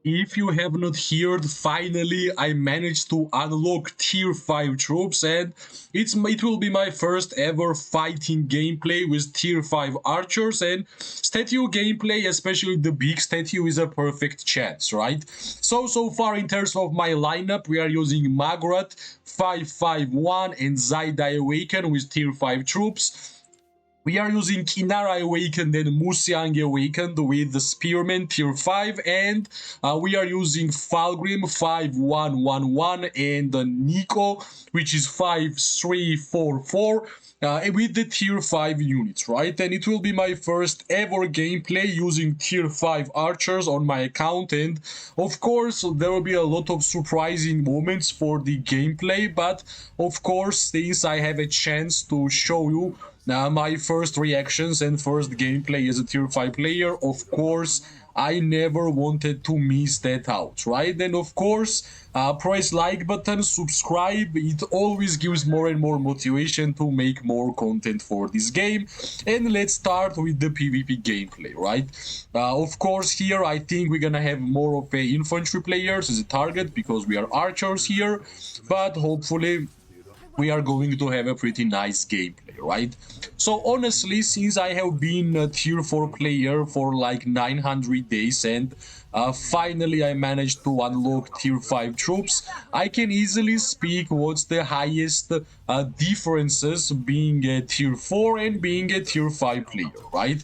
If you have not heard, finally I managed to unlock tier 5 troops, and it will be my first ever fighting gameplay with tier 5 archers, and statue gameplay, especially the big statue, is a perfect chance, right? So far in terms of my lineup, we are using Magrat 551 and Zaidai Awaken with tier 5 troops. We are using Kinara Awakened and Musiang Awakened with the Spearman tier 5, and we are using Falgrim 5111 and Nico, which is 5344. With the tier 5 units, right? And it will be my first ever gameplay using tier 5 archers on my account, and of course there will be a lot of surprising moments for the gameplay, but of course since I have a chance to show you my first reactions and first gameplay as a tier 5 player, of course, I never wanted to miss that out, right? And of course, press like button, subscribe. It always gives more and more motivation to make more content for this game. And let's start with the PvP gameplay, right? Of course, here I think we're gonna have more of a infantry players as a target because we are archers here, but hopefully we are going to have a pretty nice gameplay, right? So honestly, since I have been a tier 4 player for like 900 days and finally I managed to unlock tier 5 troops, I can easily speak what's the highest differences being a tier 4 and being a tier 5 player, right?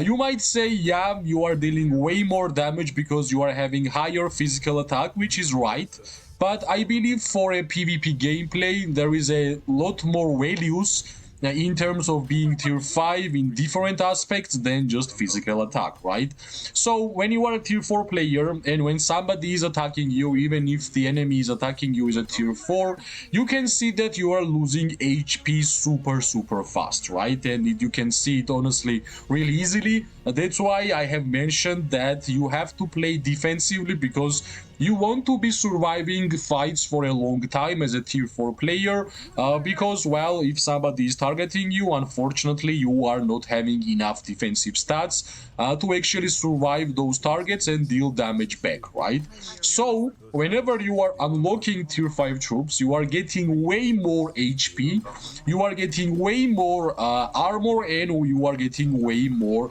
You might say, yeah, you are dealing way more damage because you are having higher physical attack, which is right. But I believe for a PvP gameplay, there is a lot more values in terms of being tier 5 in different aspects than just physical attack, right? So when you are a tier 4 player and when somebody is attacking you, even if the enemy is attacking you as a tier 4, you can see that you are losing HP super fast, right? And you can see it honestly really easily. That's why I have mentioned that you have to play defensively because you want to be surviving fights for a long time as a tier 4 player because, well, if somebody is targeting you, unfortunately, you are not having enough defensive stats to actually survive those targets and deal damage back, right? So, whenever you are unlocking tier 5 troops, you are getting way more HP, you are getting way more armor, and you are getting way more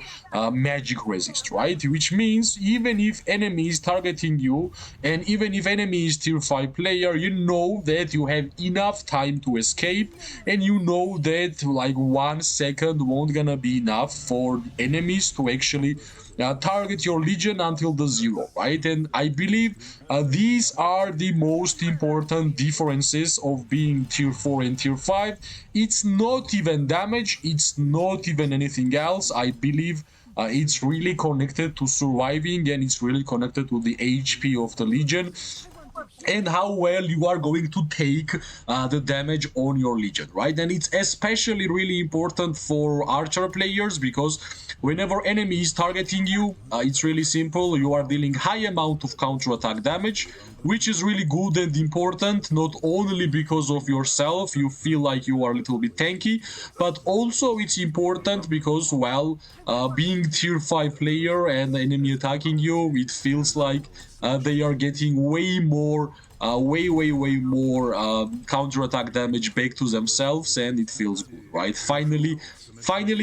magic resist, right? Which means even if enemy is targeting you, and even if enemy is tier 5 player, you know that you have enough time to escape, and you know that like 1 second won't gonna be enough for enemies to actually target your legion until the 0, right? And I believe these are the most important differences of being tier 4 and tier 5. It's not even damage, it's not even anything else. I believe it's really connected to surviving, and it's really connected to the HP of the Legion and how well you are going to take the damage on your Legion, right? And it's especially really important for archer players because whenever enemy is targeting you, it's really simple. You are dealing high amount of counter attack damage, which is really good and important, not only because of yourself, you feel like you are a little bit tanky, but also it's important because, well, being tier 5 player and enemy attacking you, it feels like they are getting way more way more counter attack damage back to themselves, and it feels good, right? Finally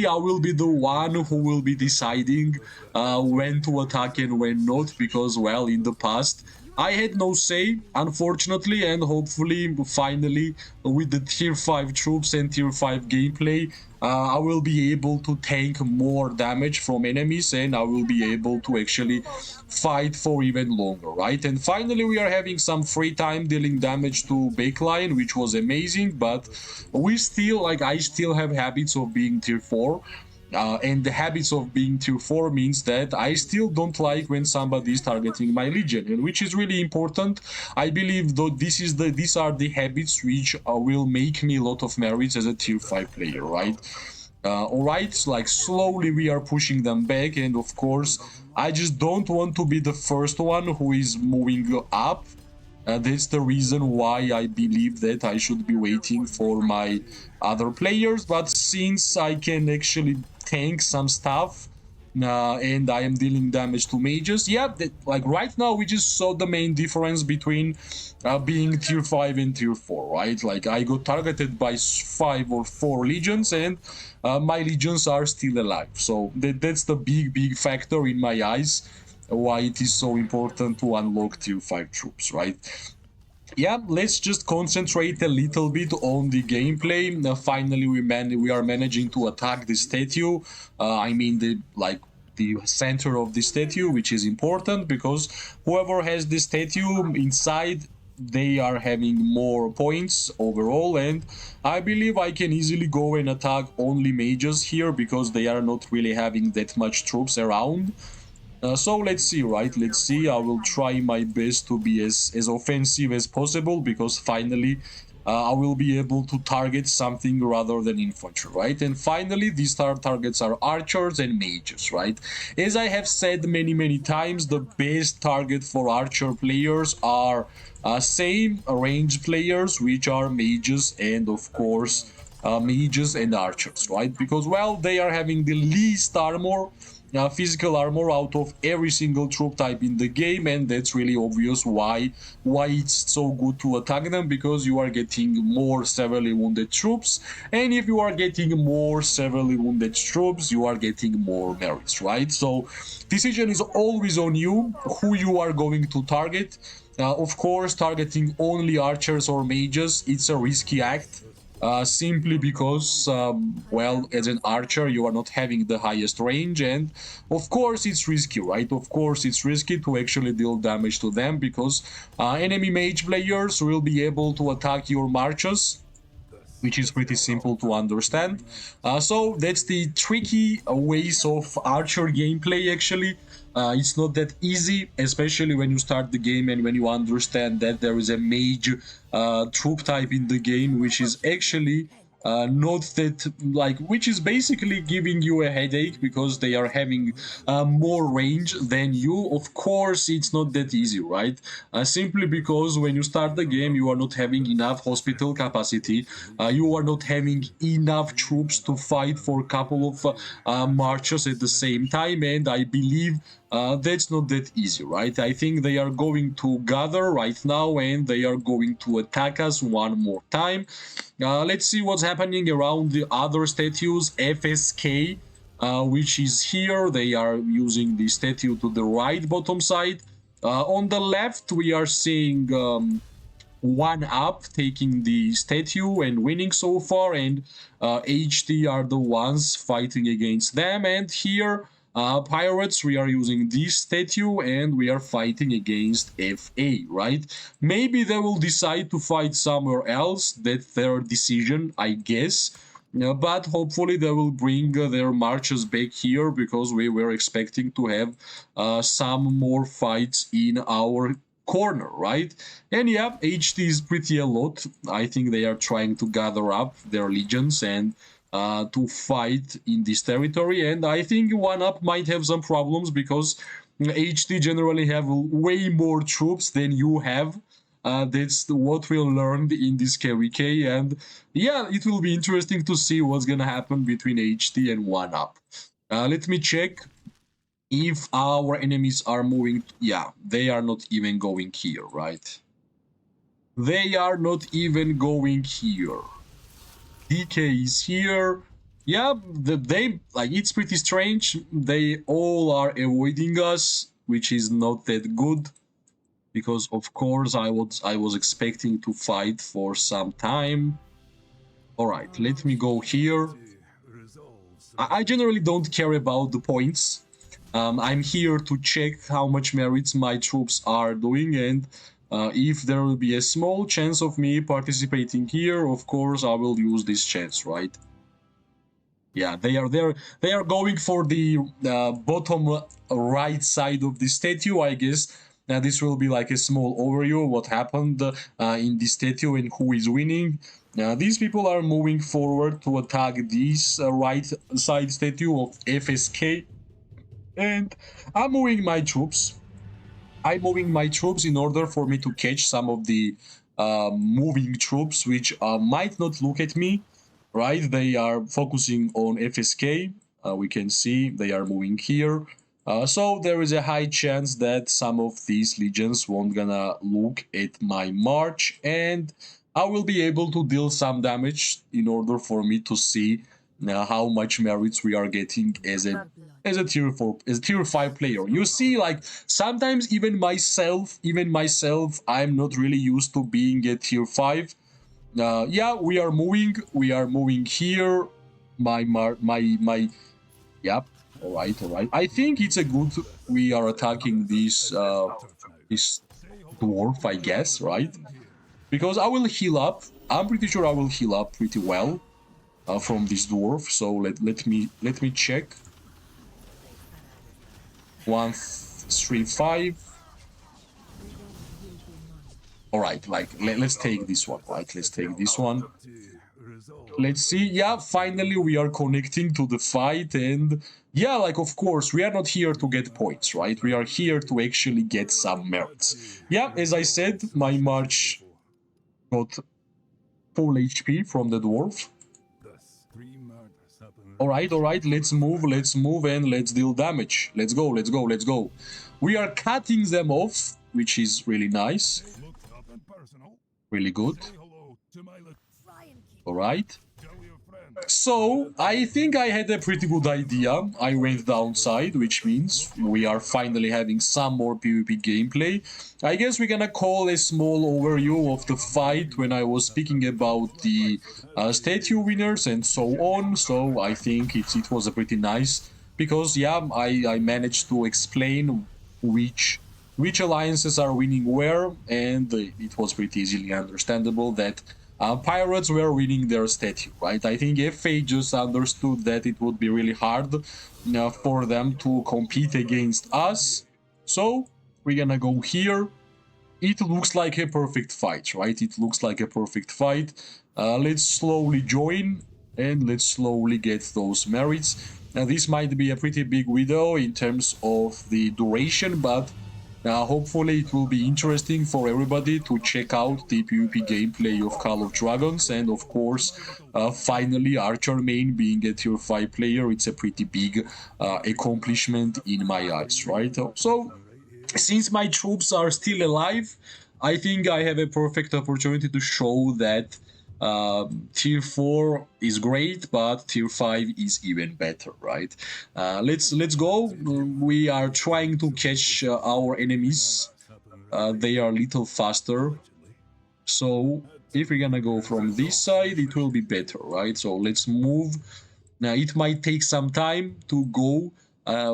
I will be the one who will be deciding when to attack and when not, because, well, in the past I had no say, unfortunately, and hopefully, finally, with the tier 5 troops and tier 5 gameplay, I will be able to tank more damage from enemies, and I will be able to actually fight for even longer, right? And finally, we are having some free time dealing damage to backline, which was amazing, but we still, like, I still have habits of being tier 4. And the habits of being tier 4 means that I still don't like when somebody is targeting my legion, and which is really important. I believe though these are the habits which will make me a lot of merits as a tier 5 player, right? Alright, like slowly we are pushing them back, and of course I just don't want to be the first one who is moving up. That's the reason why I believe that I should be waiting for my other players, but since I can actually tank some stuff, and I am dealing damage to mages. Yeah, like right now we just saw the main difference between being tier 5 and tier 4, right? Like I got targeted by 5 or 4 legions, and my legions are still alive. So that's the big factor in my eyes why it is so important to unlock tier 5 troops, right? Yeah, let's just concentrate a little bit on the gameplay. Finally, we are managing to attack the statue. I mean the center of the statue, which is important because whoever has the statue inside, they are having more points overall, and I believe I can easily go and attack only mages here because they are not really having that much troops around. So let's see, right? Let's see. I will try my best to be as offensive as possible because finally I will be able to target something rather than infantry, right? And finally, these targets are archers and mages, right? As I have said many times, the best target for archer players are same range players, which are mages and of course mages and archers, right? Because well, they are having the least armor, physical armor out of every single troop type in the game, and that's really obvious why it's so good to attack them, because you are getting more severely wounded troops, and if you are getting more severely wounded troops, you are getting more merits, right? So decision is always on you who you are going to target. Of course, targeting only archers or mages, it's a risky act, simply because, well, as an archer, you are not having the highest range, and of course, it's risky, right? Of course, it's risky to actually deal damage to them because enemy mage players will be able to attack your marches, which is pretty simple to understand. So that's the tricky ways of archer gameplay actually. It's not that easy, especially when you start the game and when you understand that there is a mage troop type in the game, which is actually not that, like, which is basically giving you a headache because they are having more range than you. Of course, it's not that easy, right? Simply because when you start the game, you are not having enough hospital capacity, you are not having enough troops to fight for a couple of marches at the same time, and I believe that's not that easy, right? I think they are going to gather right now and they are going to attack us one more time. Let's see what's happening around the other statues. FSK, which is here, they are using the statue to the right bottom side. On the left, we are seeing one up taking the statue and winning so far, and HT are the ones fighting against them. And here, pirates, we are using this statue and we are fighting against FA, right? Maybe they will decide to fight somewhere else. That's their decision, I guess. But hopefully they will bring their marches back here because we were expecting to have some more fights in our corner, right? And yeah, HT is pretty a lot. I think they are trying to gather up their legions and to fight in this territory. And I think One Up might have some problems because HT generally have way more troops than you have. That's what we learned in this KVK, and yeah, it will be interesting to see what's gonna happen between HT and One Up. Let me check if our enemies are moving. Yeah, they are not even going here, right? They are not even going here. DK is here. Yeah, they like, it's pretty strange. They all are avoiding us, which is not that good, because of course I was expecting to fight for some time. All right, let me go here. I generally don't care about the points. I'm here to check how much merits my troops are doing, and if there will be a small chance of me participating here, of course I will use this chance, right? Yeah, they are there. They are going for the bottom right side of the statue, I guess. Now this will be like a small overview of what happened in the statue and who is winning. Now these people are moving forward to attack this right side statue of FSK, and I'm moving my troops. I'm moving my troops in order for me to catch some of the moving troops, which might not look at me, right? They are focusing on FSK. We can see they are moving here. So there is a high chance that some of these legions won't gonna look at my march, and I will be able to deal some damage in order for me to see how much merits we are getting as a tier 4, as a tier 5 player. You see, like sometimes even myself, I'm not really used to being a tier 5. Yeah, we are moving here. My Yep. All right, all right. I think it's a good. We are attacking this dwarf, I guess, right? Because I will heal up. I'm pretty sure I will heal up pretty well from this dwarf. So let me check. 135. All right, like let's take this one. Right, let's take this one. Let's see. Yeah, finally we are connecting to the fight, and yeah, like of course we are not here to get points, right? We are here to actually get some merits. Yeah, as I said, my march got full HP from the dwarf. All right, let's move, and let's deal damage. Let's go, let's go, let's go. We are cutting them off, which is really nice. Really good. All right. So, I think I had a pretty good idea. I went downside, which means we are finally having some more PvP gameplay. I guess we're gonna call a small overview of the fight when I was speaking about the statue winners and so on. So, I think it was a pretty nice, because yeah, I managed to explain which alliances are winning where, and it was pretty easily understandable that pirates were winning their statue, right? I think FA just understood that it would be really hard for them to compete against us. So we're gonna go here. It looks like a perfect fight, right? It looks like a perfect fight. Let's slowly join, and let's slowly get those merits. Now this might be a pretty big video in terms of the duration, but hopefully it will be interesting for everybody to check out the PvP gameplay of Call of Dragons, and of course, finally Archer main being a tier 5 player, it's a pretty big accomplishment in my eyes, right? So, since my troops are still alive, I think I have a perfect opportunity to show that tier 4 is great, but tier 5 is even better, right? Let's go. We are trying to catch our enemies. They are a little faster. So if we're gonna go from this side, it will be better, right? So let's move. Now it might take some time to go.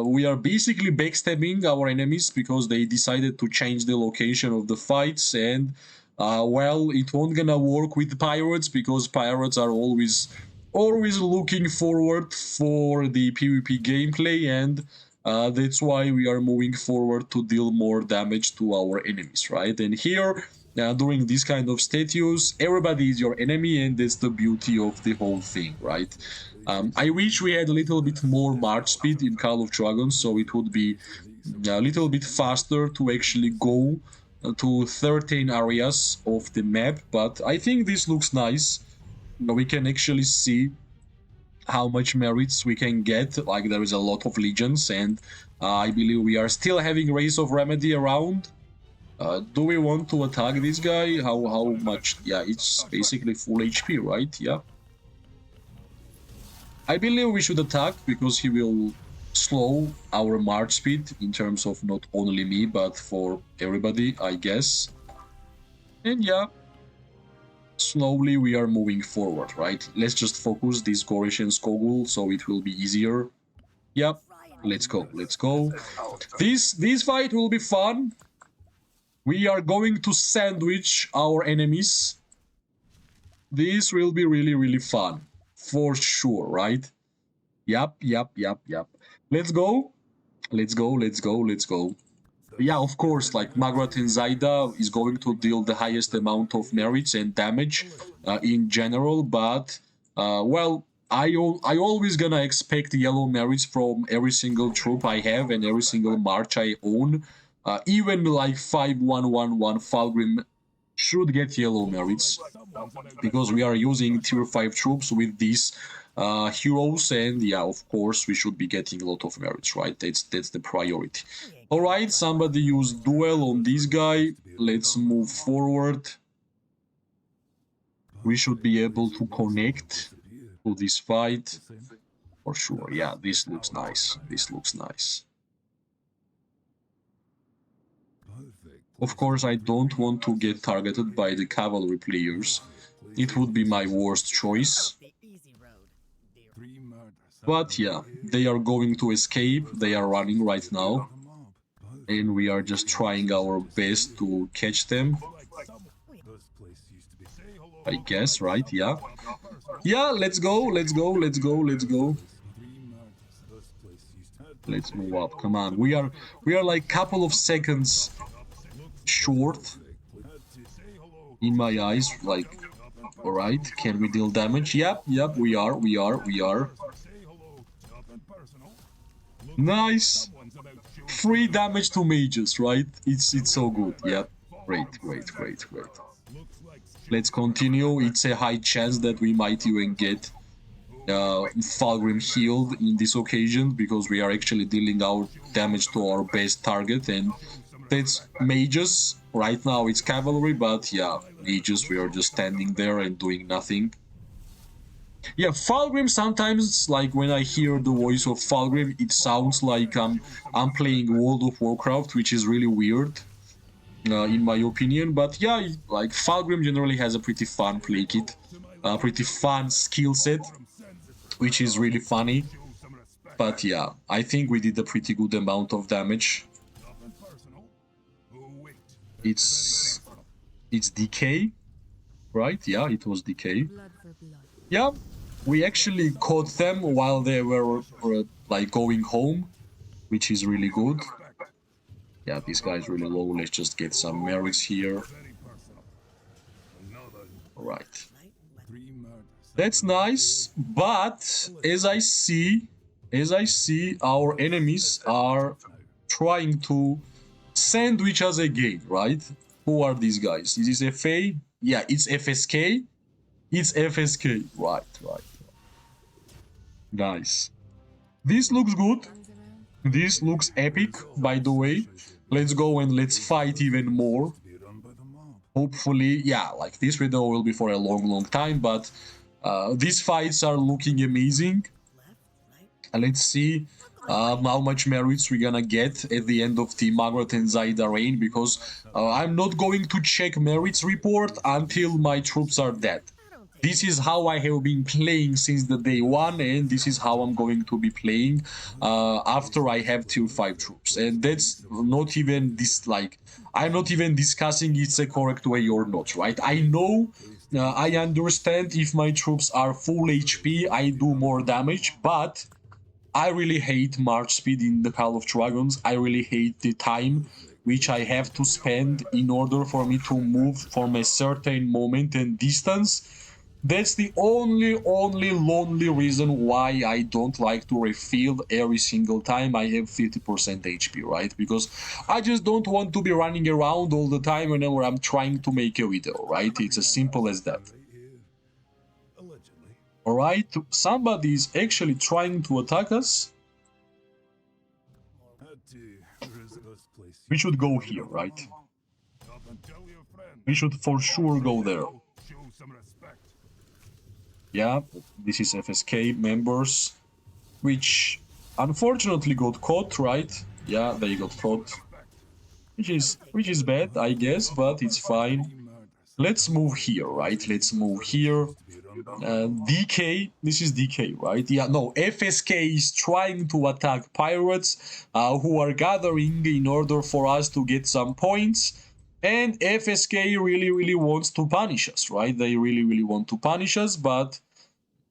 We are basically backstabbing our enemies because they decided to change the location of the fights, and well, it won't gonna work with pirates because pirates are always looking forward for the PvP gameplay, and that's why we are moving forward to deal more damage to our enemies, right? And here, during these kind of statues, everybody is your enemy, and that's the beauty of the whole thing, right? I wish we had a little bit more march speed in Call of Dragons, so it would be a little bit faster to actually go to 13 areas of the map, but I think this looks nice. We can actually see how much merits we can get. Like, there is a lot of legions, and I believe we are still having Race of Remedy around. Do we want to attack this guy? How much? Yeah, it's basically full HP, right? Yeah. I believe we should attack because he will slow our march speed in terms of not only me but for everybody, I guess. And yeah, slowly we are moving forward, right? Let's just focus this Gorish and Skogul so it will be easier. Yep, let's go, let's go. This fight will be fun. We are going to sandwich our enemies. This will be really fun. For sure, right? Yep. Let's go. Let's go. Yeah, of course, like Magrat and Zaida is going to deal the highest amount of merits and damage in general, but, well, I always gonna expect yellow merits from every single troop I have and every single march I own. Even like 5111 Falgrim should get yellow merits, because we are using tier 5 troops with these heroes, and yeah, of course we should be getting a lot of merits, right? That's the priority. All right, somebody used duel on this guy. Let's move forward. We should be able to connect to this fight for sure. Yeah, this looks nice. This looks nice. Of course, I don't want to get targeted by the cavalry players. It would be my worst choice. But yeah, they are going to escape. They are running right now. And we are just trying our best to catch them. I guess, right? Yeah. Yeah, let's go, let's go, let's go, let's go. Let's move up. Come on. We are like couple of seconds short in my eyes. Like, all right, can we deal damage? Yep, we are. Nice. 3 damage to mages, right? It's so good. Yep. Great. Let's continue. It's a high chance that we might even get Fulgrim healed in this occasion, because we are actually dealing out damage to our base target, and that's mages. Right now it's cavalry, but yeah, mages, we are just standing there and doing nothing. Yeah, Fulgrim, sometimes, like, when I hear the voice of Fulgrim, it sounds like I'm playing World of Warcraft, which is really weird, in my opinion. But yeah, like, Fulgrim generally has a pretty fun play kit, a pretty fun skill set, which is really funny. But yeah, I think we did a pretty good amount of damage. It's DK, right? Yeah, it was DK. Yeah, we actually caught them while they were like going home, which is really good. Yeah, this guy is really low. Let's just get some merits here. All right. That's nice, but as I see, our enemies are trying to sandwich us again, right? Who are these guys? Is this FA? Yeah, it's FSK. It's FSK. Right. Nice. This looks good. This looks epic, by the way. Let's go and let's fight even more. Hopefully, yeah, like, this video will be for a long time, but these fights are looking amazing. Let's see how much merits we're gonna get at the end of the Margaret and Zaida reign, because I'm not going to check merits report until my troops are dead. This is how I have been playing since the day one, and this is how I'm going to be playing after I have tier 5 troops. And that's not even this, like, I'm not even discussing it's a correct way or not, right? I know, I understand if my troops are full HP, I do more damage, but I really hate March speed in the Call of Dragons. I really hate the time which I have to spend in order for me to move from a certain moment and distance. That's the only lonely reason why I don't like to refill every single time I have 50% HP, right? Because I just don't want to be running around all the time whenever I'm trying to make a video, right? It's as simple as that. Alright, somebody is actually trying to attack us. We should go here, right? We should for sure go there. Yeah, this is FSK members, which unfortunately got caught, right? Yeah, they got caught, which is bad, I guess, but it's fine. Let's move here, right? Let's move here. DK, this is DK, right? Yeah, no, FSK is trying to attack pirates who are gathering in order for us to get some points. And FSK really wants to punish us, right? They really want to punish us, but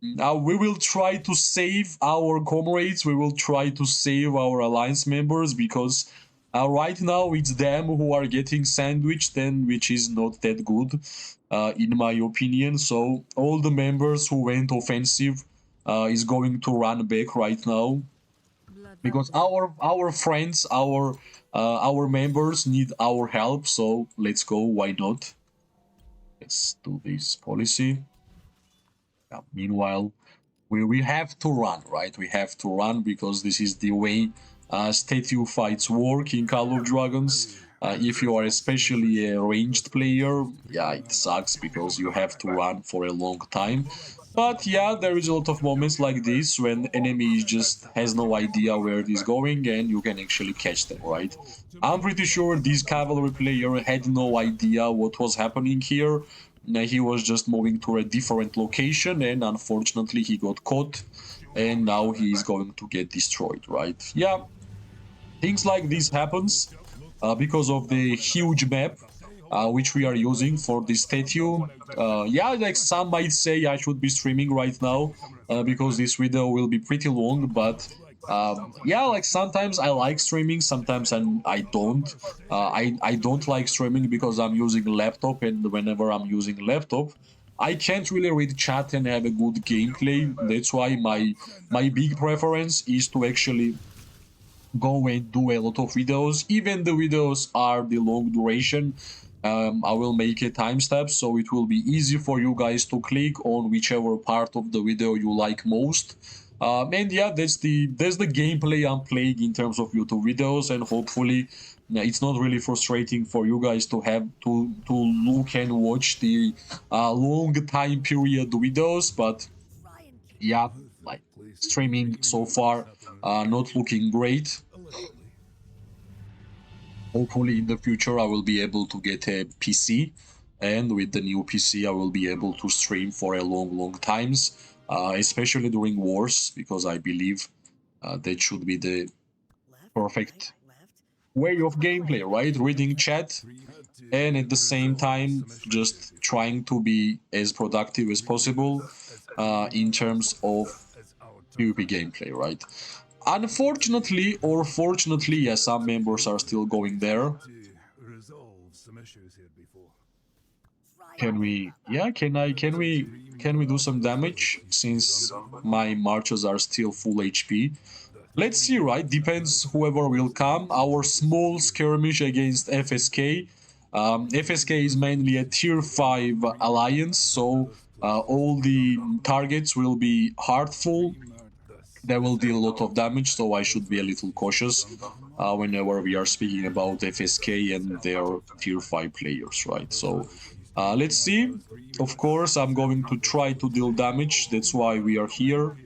we will try to save our comrades. We will try to save our alliance members, because right now it's them who are getting sandwiched, and which is not that good, in my opinion. So all the members who went offensive is going to run back right now, because our friends, our members need our help. So let's go. Why not? Let's do this policy. Yeah, meanwhile, we have to run, right? We have to run because this is the way statue fights work in Call of Dragons. If you are especially a ranged player, yeah, it sucks because you have to run for a long time. But yeah, there is a lot of moments like this when enemy just has no idea where it is going and you can actually catch them, right? I'm pretty sure this cavalry player had no idea what was happening here. He was just moving to a different location and unfortunately he got caught and now he is going to get destroyed, right? Yeah, things like this happens because of the huge map which we are using for this statue. Yeah, like some might say I should be streaming right now because this video will be pretty long, but yeah, like sometimes I like streaming, sometimes I don't. I don't like streaming because I'm using a laptop, and whenever I'm using a laptop, I can't really read chat and have a good gameplay. That's why my big preference is to actually go and do a lot of videos. Even the videos are the long duration. I will make a timestamp so it will be easy for you guys to click on whichever part of the video you like most. And yeah, that's the gameplay I'm playing in terms of YouTube videos, and hopefully it's not really frustrating for you guys to have to look and watch the long time period videos. But yeah, like streaming so far not looking great. Hopefully in the future I will be able to get a PC, and with the new PC I will be able to stream for a long times, especially during wars, because I believe that should be the perfect way of gameplay, right? Reading chat and at the same time just trying to be as productive as possible in terms of PvP gameplay, right? Unfortunately or fortunately, yeah, some members are still going there. Can we, yeah, can we do some damage since my marches are still full HP? Let's see, right? Depends whoever will come. Our small skirmish against FSK. FSK is mainly a tier 5 alliance, so all the targets will be heartful. They will deal a lot of damage, so I should be a little cautious whenever we are speaking about FSK and their tier 5 players, right? So let's see. Of course, I'm going to try to deal damage. That's why we are here.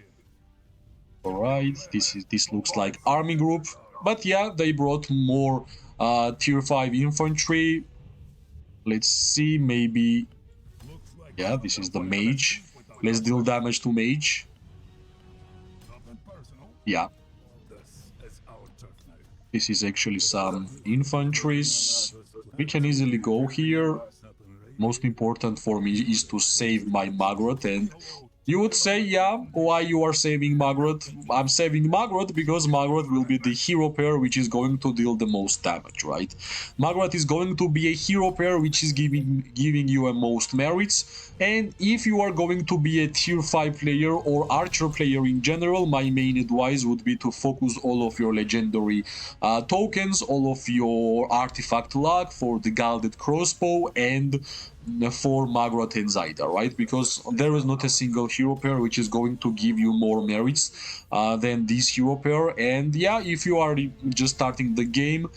All right, this looks like army group, but yeah, they brought more tier 5 infantry. Let's see, maybe, yeah, this is the mage. Let's deal damage to mage. Yeah, this is actually some infantries. We can easily go here. Most important for me is to save my Margaret, and you would say, yeah, why you are saving Margaret? I'm saving Margaret because Margaret will be the hero pair which is going to deal the most damage, right? Margaret is going to be a hero pair which is giving you a most merits, and if you are going to be a tier 5 player or archer player in general, my main advice would be to focus all of your legendary tokens, all of your artifact luck for the Gilded Crossbow and for Margaret and Zaida, right? Because there is not a single hero pair which is going to give you more merits than this hero pair. And yeah, if you are just starting the game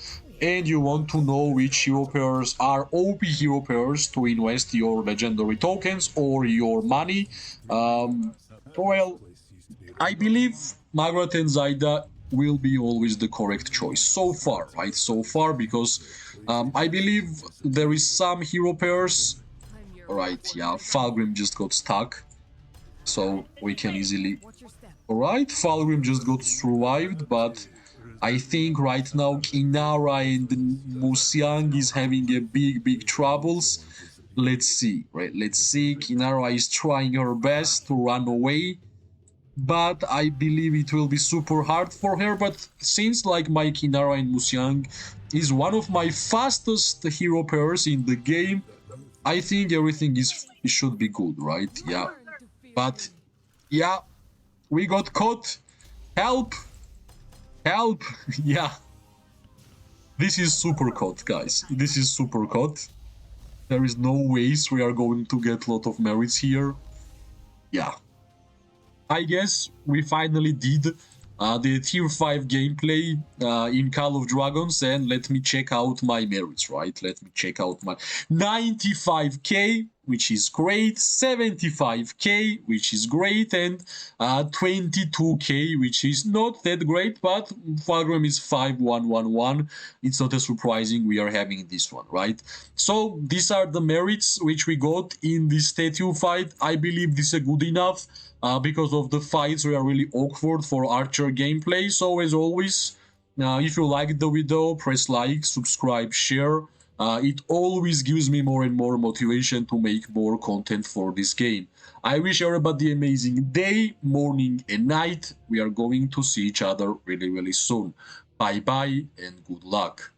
and you want to know which hero pairs are OP hero pairs to invest your legendary tokens or your money, well, I believe Margaret and Zaida will be always the correct choice so far, right? So far, because I believe there is some hero pairs. Right, yeah, Falgrim just got stuck, so we can easily. Alright, Falgrim just got survived, but I think right now Kinara and Musiang is having a big troubles. Let's see, right? Let's see. Kinara is trying her best to run away, but I believe it will be super hard for her. But since like my Kinara and Musiang is one of my fastest hero pairs in the game, I think everything it should be good, right? Yeah. But yeah, we got caught. Help! Help! Yeah. This is super caught, guys. This is super caught. There is no ways we are going to get a lot of merits here. Yeah, I guess we finally did the tier 5 gameplay in Call of Dragons, and let me check out my merits, right? Let me check out my 95k, which is great, 75k, which is great, and 22k, which is not that great, but Fulgrim is 5111. It's not as surprising we are having this one, right? So these are the merits which we got in this statue fight. I believe this is good enough because of the fights were really awkward for Archer gameplay. So as always, if you liked the video, press like, subscribe, share. It always gives me more and more motivation to make more content for this game. I wish everybody an amazing day, morning, and night. We are going to see each other really, really soon. Bye bye and good luck.